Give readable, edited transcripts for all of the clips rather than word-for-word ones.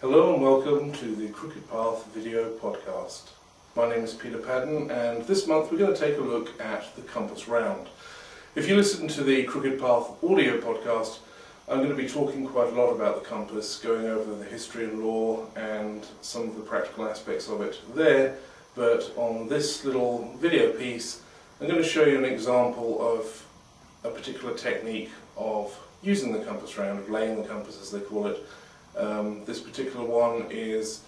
Hello and welcome to the Crooked Path video podcast. My name is Peter Padden, and this month we're going to take a look at the compass round. If you listen to the Crooked Path audio podcast, I'm going to be talking quite a lot about the compass, going over the history and lore and some of the practical aspects of it there, but on this little video piece I'm going to show you an example of a particular technique of using the compass round, of laying the compass as they call it. This particular one is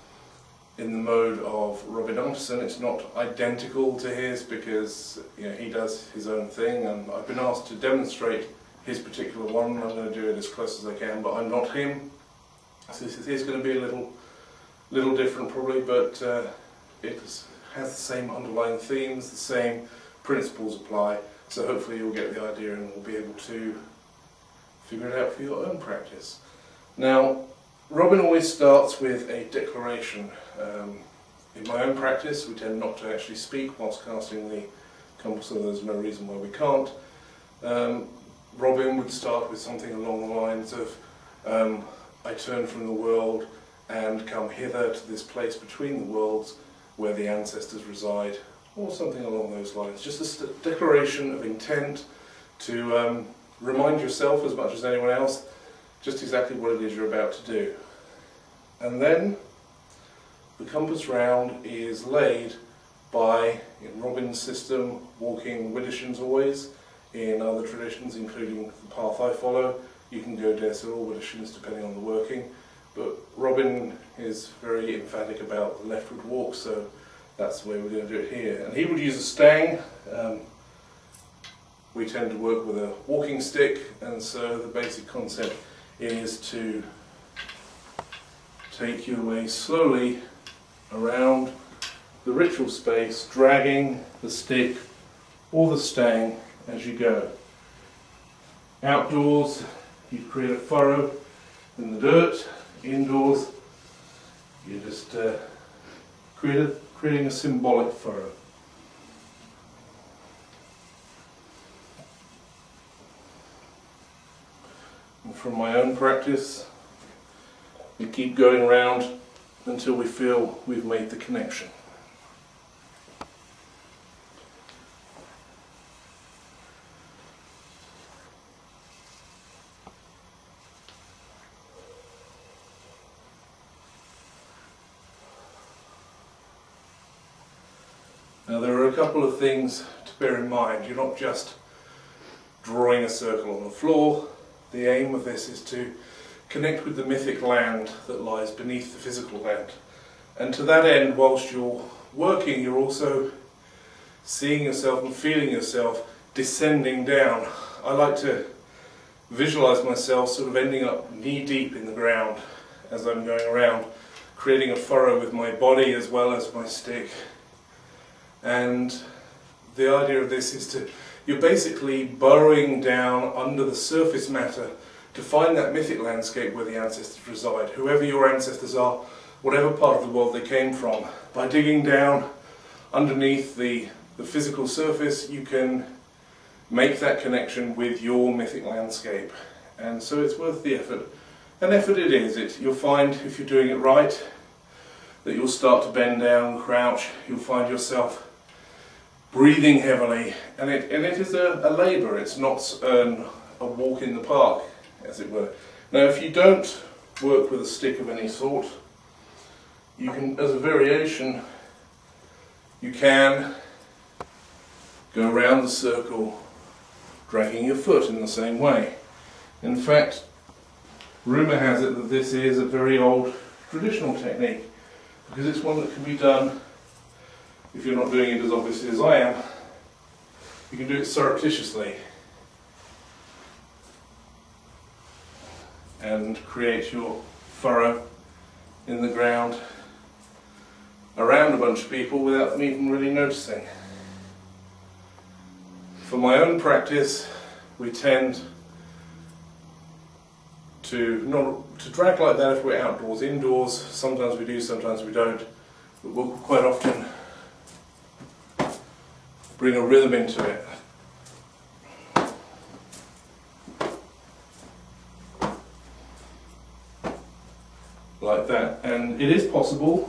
in the mode of Robin Anderson. It's not identical to his because he does his own thing, and I've been asked to demonstrate his particular one. I'm going to do it as close as I can, but I'm not him. So this is going to be a little different probably, but it has the same underlying themes, the same principles apply, so hopefully you'll get the idea and will be able to figure it out for your own practice. Now, Robin always starts with a declaration. In my own practice, we tend not to actually speak whilst casting the compass, so there's no reason why we can't. Robin would start with something along the lines of, I turn from the world and come hither to this place between the worlds where the ancestors reside, or something along those lines. Just a declaration of intent to remind yourself as much as anyone else just exactly what it is you're about to do. And then the compass round is laid by, in Robin's system, walking Widdershins always. In other traditions, including the path I follow, you can go Desil or Widdershins depending on the working. But Robin is very emphatic about the leftward walk, so that's the way we're going to do it here. And he would use a stang. We tend to work with a walking stick, and so the basic concept is to take your way slowly around the ritual space, dragging the stick or the stang as you go. Outdoors, you create a furrow in the dirt. Indoors, you're just creating a symbolic furrow. And from my own practice, we keep going around until we feel we've made the connection. Now there are a couple of things to bear in mind. You're not just drawing a circle on the floor. The aim of this is to connect with the mythic land that lies beneath the physical land. And to that end, whilst you're working, you're also seeing yourself and feeling yourself descending down. I like to visualize myself sort of ending up knee-deep in the ground as I'm going around, creating a furrow with my body as well as my stick. And the idea of this is you're basically burrowing down under the surface matter to find that mythic landscape where the ancestors reside, whoever your ancestors are, whatever part of the world they came from. By digging down underneath the physical surface, you can make that connection with your mythic landscape. And so it's worth the effort. An effort it is. You'll find, if you're doing it right, that you'll start to bend down, crouch. You'll find yourself breathing heavily, and it is a labour. It's not a walk in the park, as it were. Now, if you don't work with a stick of any sort, you can, as a variation, you can go around the circle dragging your foot in the same way. In fact, rumour has it that this is a very old traditional technique, because it's one that can be done, if you're not doing it as obviously as I am, you can do it surreptitiously and create your furrow in the ground around a bunch of people without them even really noticing. For my own practice, we tend to drag like that if we're outdoors. Indoors, sometimes we do, sometimes we don't, but we'll quite often bring a rhythm into it. like that, it is possible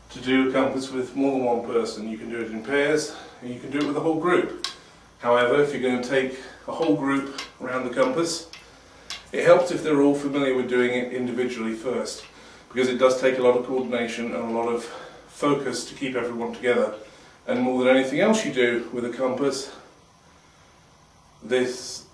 to do a compass with more than one person. You can do it in pairs, and you can do it with a whole group. However, if you're going to take a whole group around the compass, it helps if they're all familiar with doing it individually first, because it does take a lot of coordination and a lot of focus to keep everyone together. And more than anything else you do with a compass, this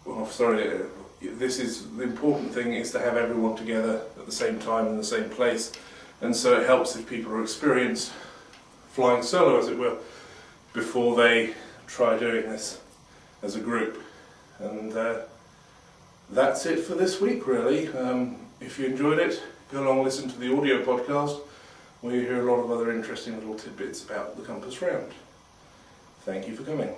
is the important thing, is to have everyone together at the same time in the same place. And so it helps if people are experienced flying solo, as it were, before they try doing this as a group. And that's it for this week, really. If you enjoyed it, go along and listen to the audio podcast, where you hear a lot of other interesting little tidbits about the compass round. Thank you for coming.